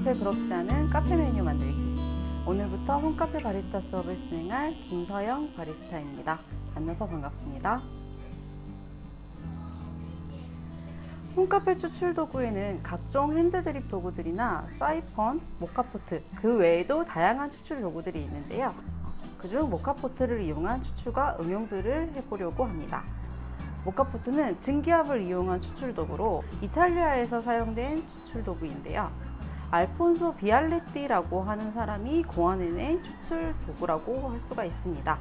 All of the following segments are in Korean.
앞에 부럽지 않은 카페 메뉴 만들기. 오늘부터 홈카페 바리스타 수업을 진행할 김서영 바리스타입니다. 만나서 반갑습니다. 홈카페 추출 도구에는 각종 핸드드립 도구들이나 사이펀, 모카포트, 그 외에도 다양한 추출 도구들이 있는데요. 그중 모카포트를 이용한 추출과 응용들을 해보려고 합니다. 모카포트는 증기압을 이용한 추출 도구로 이탈리아에서 사용된 추출 도구인데요. 알폰소 비알레띠라고 하는 사람이 고안해낸 추출 도구라고 할 수가 있습니다.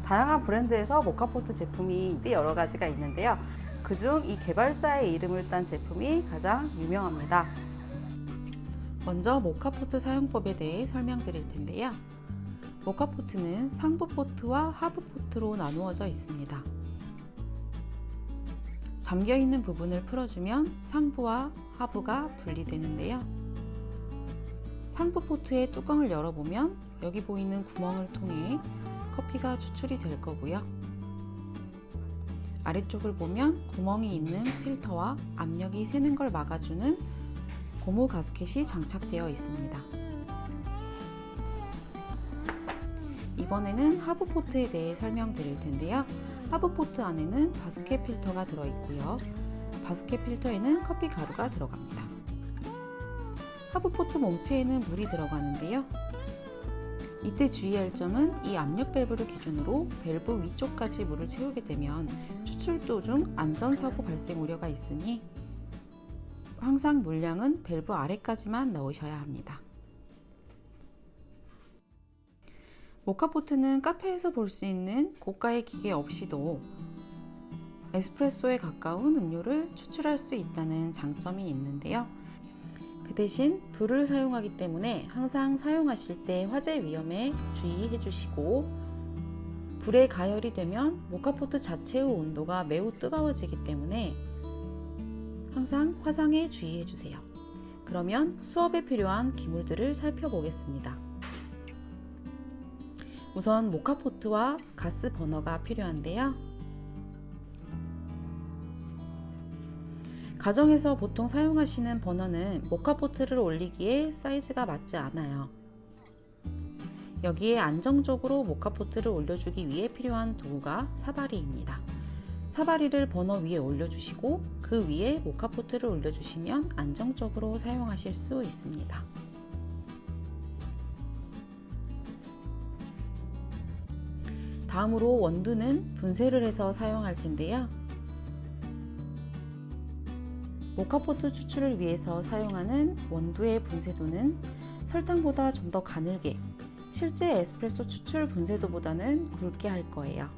다양한 브랜드에서 모카포트 제품이 여러 가지가 있는데요. 그중 이 개발자의 이름을 딴 제품이 가장 유명합니다. 먼저 모카포트 사용법에 대해 설명드릴 텐데요. 모카포트는 상부 포트와 하부 포트로 나누어져 있습니다. 잠겨있는 부분을 풀어주면 상부와 하부가 분리되는데요. 상부 포트의 뚜껑을 열어보면 여기 보이는 구멍을 통해 커피가 추출이 될 거고요. 아래쪽을 보면 구멍이 있는 필터와 압력이 새는 걸 막아주는 고무 가스켓이 장착되어 있습니다. 이번에는 하부 포트에 대해 설명드릴 텐데요. 하부 포트 안에는 바스켓 필터가 들어있고요. 바스켓 필터에는 커피 가루가 들어갑니다. 하부 포트 몸체에는 물이 들어가는데요. 이때 주의할 점은 이 압력 밸브를 기준으로 밸브 위쪽까지 물을 채우게 되면 추출도 중 안전사고 발생 우려가 있으니 항상 물량은 밸브 아래까지만 넣으셔야 합니다. 모카포트는 카페에서 볼 수 있는 고가의 기계 없이도 에스프레소에 가까운 음료를 추출할 수 있다는 장점이 있는데요. 그 대신 불을 사용하기 때문에 항상 사용하실 때 화재 위험에 주의해 주시고, 불에 가열이 되면 모카포트 자체의 온도가 매우 뜨거워지기 때문에 항상 화상에 주의해 주세요. 그러면 수업에 필요한 기물들을 살펴보겠습니다. 우선 모카포트와 가스 버너가 필요한데요. 가정에서 보통 사용하시는 버너는 모카포트를 올리기에 사이즈가 맞지 않아요. 여기에 안정적으로 모카포트를 올려주기 위해 필요한 도구가 사다리입니다. 사다리를 버너 위에 올려주시고 그 위에 모카포트를 올려주시면 안정적으로 사용하실 수 있습니다. 다음으로 원두는 분쇄를 해서 사용할 텐데요. 모카포트 추출을 위해서 사용하는 원두의 분쇄도는 설탕보다 좀 더 가늘게, 실제 에스프레소 추출 분쇄도보다는 굵게 할 거예요.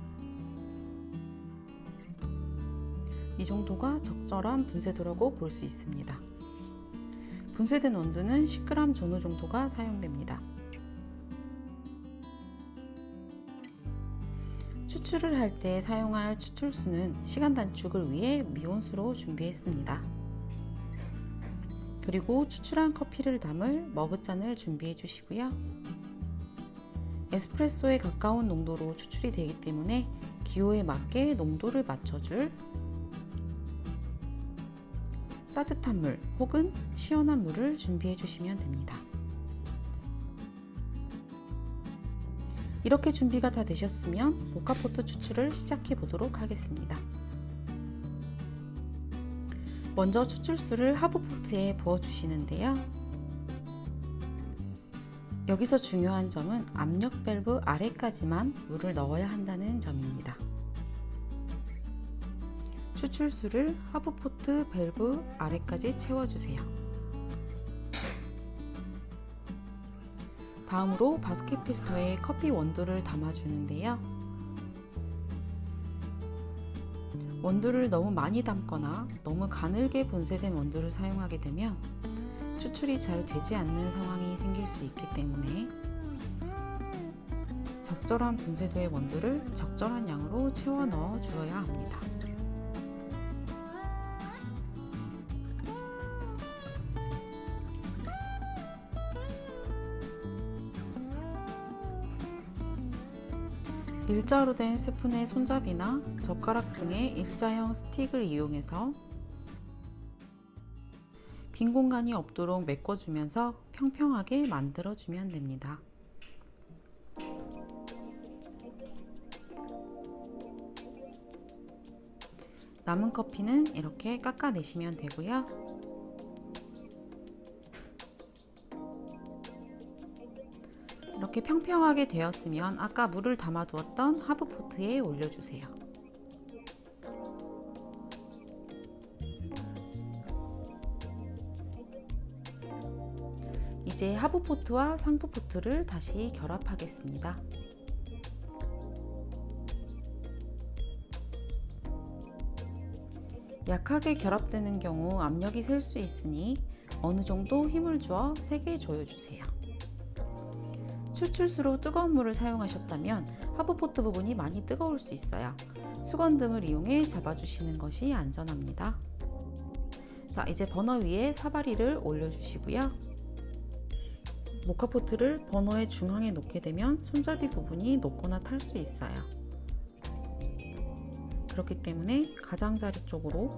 이 정도가 적절한 분쇄도라고 볼 수 있습니다. 분쇄된 원두는 10g 전후 정도가 사용됩니다. 추출을 할 때 사용할 추출수는 시간 단축을 위해 미온수로 준비했습니다. 그리고 추출한 커피를 담을 머그잔을 준비해 주시고요. 에스프레소에 가까운 농도로 추출이 되기 때문에 기호에 맞게 농도를 맞춰줄 따뜻한 물 혹은 시원한 물을 준비해 주시면 됩니다. 이렇게 준비가 다 되셨으면 모카포트 추출을 시작해 보도록 하겠습니다. 먼저 추출수를 하부 포트에 부어 주시는데요. 여기서 중요한 점은 압력 밸브 아래까지만 물을 넣어야 한다는 점입니다. 추출수를 하부 포트 밸브 아래까지 채워주세요. 다음으로 바스켓 필터에 커피 원두를 담아주는데요. 원두를 너무 많이 담거나 너무 가늘게 분쇄된 원두를 사용하게 되면 추출이 잘 되지 않는 상황이 생길 수 있기 때문에 적절한 분쇄도의 원두를 적절한 양으로 채워 넣어 주어야 합니다. 일자로 된 스푼의 손잡이나 젓가락 등의 일자형 스틱을 이용해서 빈 공간이 없도록 메꿔주면서 평평하게 만들어주면 됩니다. 남은 커피는 이렇게 깎아내시면 되고요. 이렇게 평평하게 되었으면 아까 물을 담아두었던 하브포트에 올려주세요. 이제 하브포트와 상부포트를 다시 결합하겠습니다. 약하게 결합되는 경우 압력이 셀 수 있으니 어느 정도 힘을 주어 세게 조여주세요. 추출수로 뜨거운 물을 사용하셨다면 하브포트 부분이 많이 뜨거울 수 있어요. 수건 등을 이용해 잡아주시는 것이 안전합니다. 자, 이제 버너 위에 사바리를 올려주시고요. 모카포트를 버너의 중앙에 놓게 되면 손잡이 부분이 녹거나 탈 수 있어요. 그렇기 때문에 가장자리 쪽으로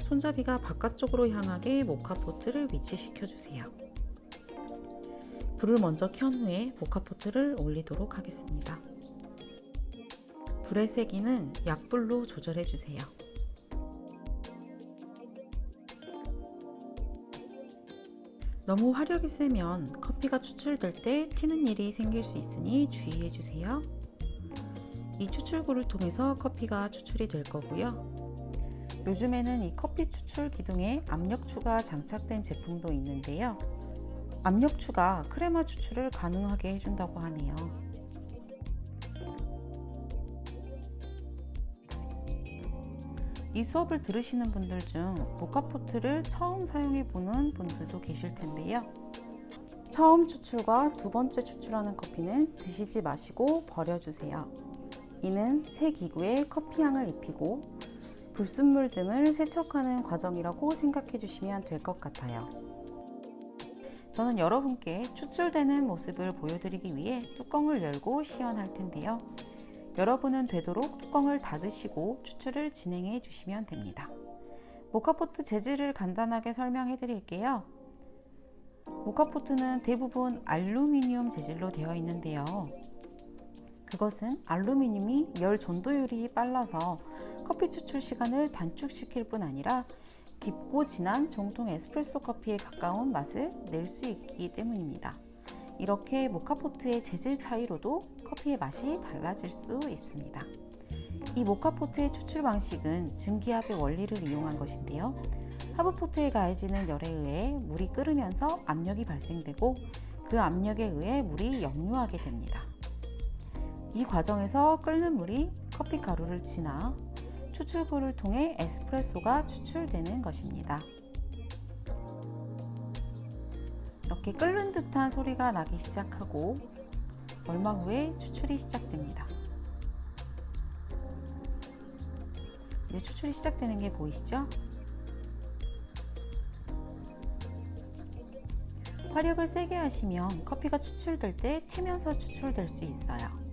손잡이가 바깥쪽으로 향하게 모카포트를 위치시켜 주세요. 불을 먼저 켠 후에 모카포트를 올리도록 하겠습니다. 불의 세기는 약불로 조절해 주세요. 너무 화력이 세면 커피가 추출될 때 튀는 일이 생길 수 있으니 주의해 주세요. 이 추출구를 통해서 커피가 추출이 될 거고요. 요즘에는 이 커피 추출 기둥에 압력추가 장착된 제품도 있는데요. 압력추가 크레마 추출을 가능하게 해준다고 하네요. 이 수업을 들으시는 분들 중 모카포트를 처음 사용해 보는 분들도 계실 텐데요. 처음 추출과 두 번째 추출하는 커피는 드시지 마시고 버려주세요. 이는 새 기구에 커피향을 입히고 불순물 등을 세척하는 과정이라고 생각해 주시면 될 것 같아요. 저는 여러분께 추출되는 모습을 보여드리기 위해 뚜껑을 열고 시연할 텐데요. 여러분은 되도록 뚜껑을 닫으시고 추출을 진행해 주시면 됩니다. 모카포트 재질을 간단하게 설명해 드릴게요. 모카포트는 대부분 알루미늄 재질로 되어 있는데요. 그것은 알루미늄이 열 전도율이 빨라서 커피 추출 시간을 단축시킬 뿐 아니라 깊고 진한 정통 에스프레소 커피에 가까운 맛을 낼 수 있기 때문입니다. 이렇게 모카포트의 재질 차이로도 커피의 맛이 달라질 수 있습니다. 이 모카포트의 추출 방식은 증기압의 원리를 이용한 것인데요. 하브포트에 가해지는 열에 의해 물이 끓으면서 압력이 발생되고 그 압력에 의해 물이 역류하게 됩니다. 이 과정에서 끓는 물이 커피 가루를 지나 추출구를 통해 에스프레소가 추출되는 것입니다. 이렇게 끓는 듯한 소리가 나기 시작하고 얼마 후에 추출이 시작됩니다. 이제 추출이 시작되는 게 보이시죠? 화력을 세게 하시면 커피가 추출될 때 튀면서 추출될 수 있어요.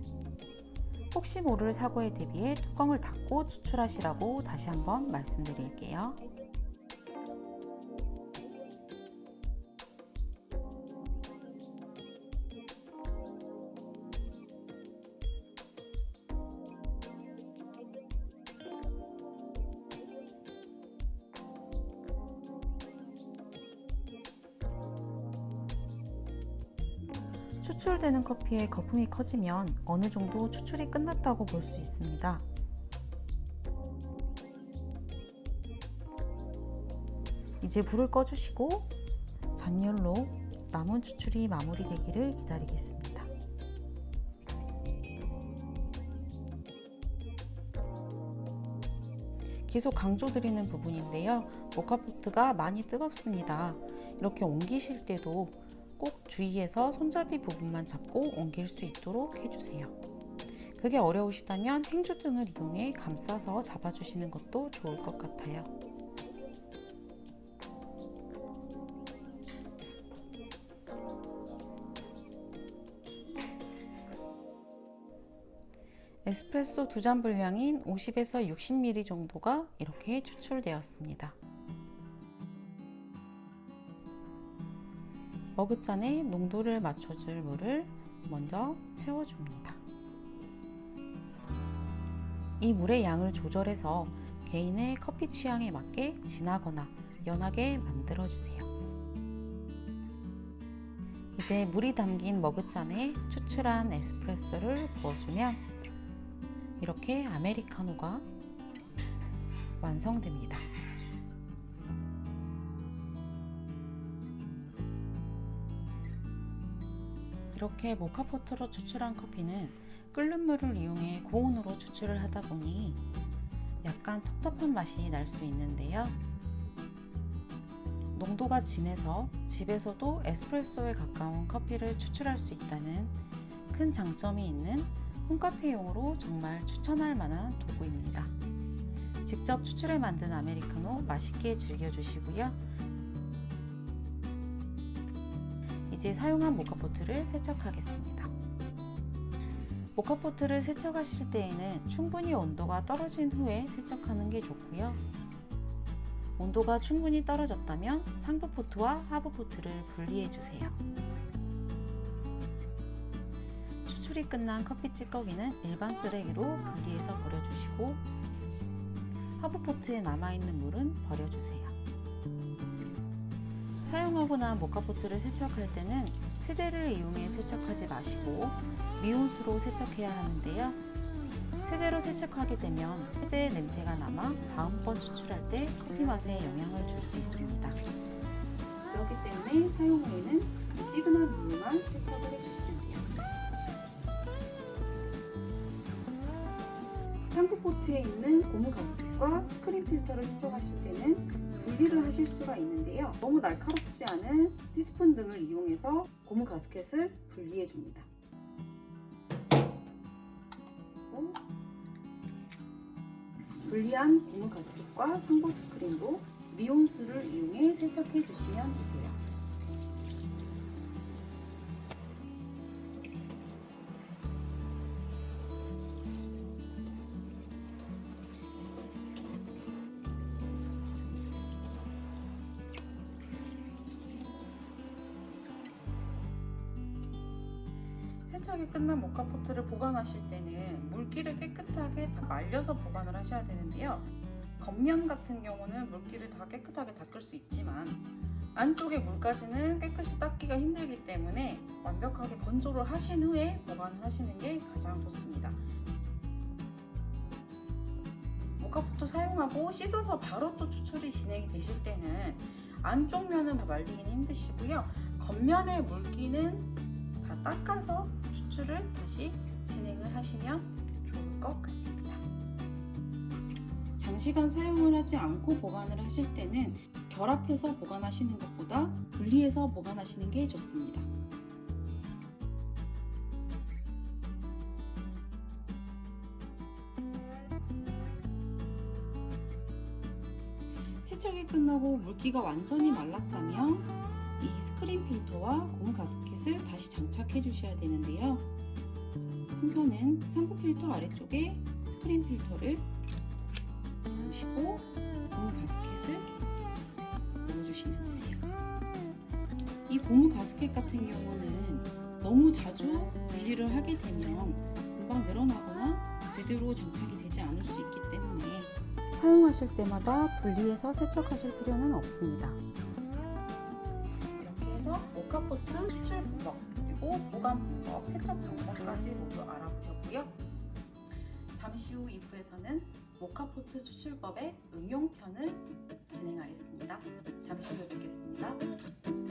혹시 모를 사고에 대비해 뚜껑을 닫고 추출하시라고 다시 한번 말씀드릴게요. 추출되는 커피에 거품이 커지면 어느 정도 추출이 끝났다고 볼 수 있습니다. 이제 불을 꺼주시고 잔열로 남은 추출이 마무리되기를 기다리겠습니다. 계속 강조드리는 부분인데요. 모카포트가 많이 뜨겁습니다. 이렇게 옮기실 때도 꼭 주의해서 손잡이 부분만 잡고 옮길 수 있도록 해주세요. 그게 어려우시다면 행주 등을 이용해 감싸서 잡아주시는 것도 좋을 것 같아요. 에스프레소 2잔 분량인 50에서 60ml 정도가 이렇게 추출되었습니다. 머그잔에 농도를 맞춰줄 물을 먼저 채워줍니다. 이 물의 양을 조절해서 개인의 커피 취향에 맞게 진하거나 연하게 만들어주세요. 이제 물이 담긴 머그잔에 추출한 에스프레소를 부어주면 이렇게 아메리카노가 완성됩니다. 이렇게 모카포트로 추출한 커피는 끓는 물을 이용해 고온으로 추출을 하다 보니 약간 텁텁한 맛이 날 수 있는데요. 농도가 진해서 집에서도 에스프레소에 가까운 커피를 추출할 수 있다는 큰 장점이 있는 홈카페용으로 정말 추천할 만한 도구입니다. 직접 추출해 만든 아메리카노 맛있게 즐겨주시고요. 이제 사용한 모카포트를 세척하겠습니다. 모카포트를 세척하실 때에는 충분히 온도가 떨어진 후에 세척하는 게 좋고요. 온도가 충분히 떨어졌다면 상부 포트와 하부 포트를 분리해 주세요. 추출이 끝난 커피 찌꺼기는 일반 쓰레기로 분리해서 버려주시고 하부 포트에 남아있는 물은 버려주세요. 사용하고 난 모카포트를 세척할 때는 세제를 이용해 세척하지 마시고 미온수로 세척해야 하는데요. 세제로 세척하게 되면 세제의 냄새가 남아 다음번 추출할 때 커피 맛에 영향을 줄 수 있습니다. 그렇기 때문에 사용 후에는 미지근한 물로만 세척을 해주시면 돼요. 상부 포트에 있는 고무 가스켓과 스크린 필터를 세척하실 때는 분리를 하실 수가 있는데요. 너무 날카롭지 않은 티스푼 등을 이용해서 고무 가스켓을 분리해 줍니다. 분리한 고무 가스켓과 상부 스크린도 미온수를 이용해 세척해 주시면 되세요. 세척이 끝난 모카포트를 보관하실 때는 물기를 깨끗하게 다 말려서 보관을 하셔야 되는데요. 겉면 같은 경우는 물기를 다 깨끗하게 닦을 수 있지만 안쪽의 물까지는 깨끗이 닦기가 힘들기 때문에 완벽하게 건조를 하신 후에 보관을 하시는 게 가장 좋습니다. 모카포트 사용하고 씻어서 바로 또 추출이 진행이 되실 때는 안쪽 면은 말리기는 힘드시고요. 겉면의 물기는 다 닦아서 추출을 다시 진행을 하시면 좋을 것 같습니다. 장시간 사용을 하지 않고 보관을 하실 때는 결합해서 보관하시는 것보다 분리해서 보관하시는 게 좋습니다. 세척이 끝나고 물기가 완전히 말랐다면 이 스크린 필터와 고무 가스켓을 다시 장착해 주셔야 되는데요. 순서는 상부 필터 아래쪽에 스크린 필터를 넣으시고 고무 가스켓을 넣어주시면 되세요. 이 고무 가스켓 같은 경우는 너무 자주 분리를 하게 되면 금방 늘어나거나 제대로 장착이 되지 않을 수 있기 때문에 사용하실 때마다 분리해서 세척하실 필요는 없습니다. 모카포트 추출 방법, 그리고 보관 방법, 세척 방법까지 모두 알아보셨고요. 잠시 후 2부에서는 모카포트 추출법의 응용편을 진행하겠습니다. 잠시 후에 뵙겠습니다.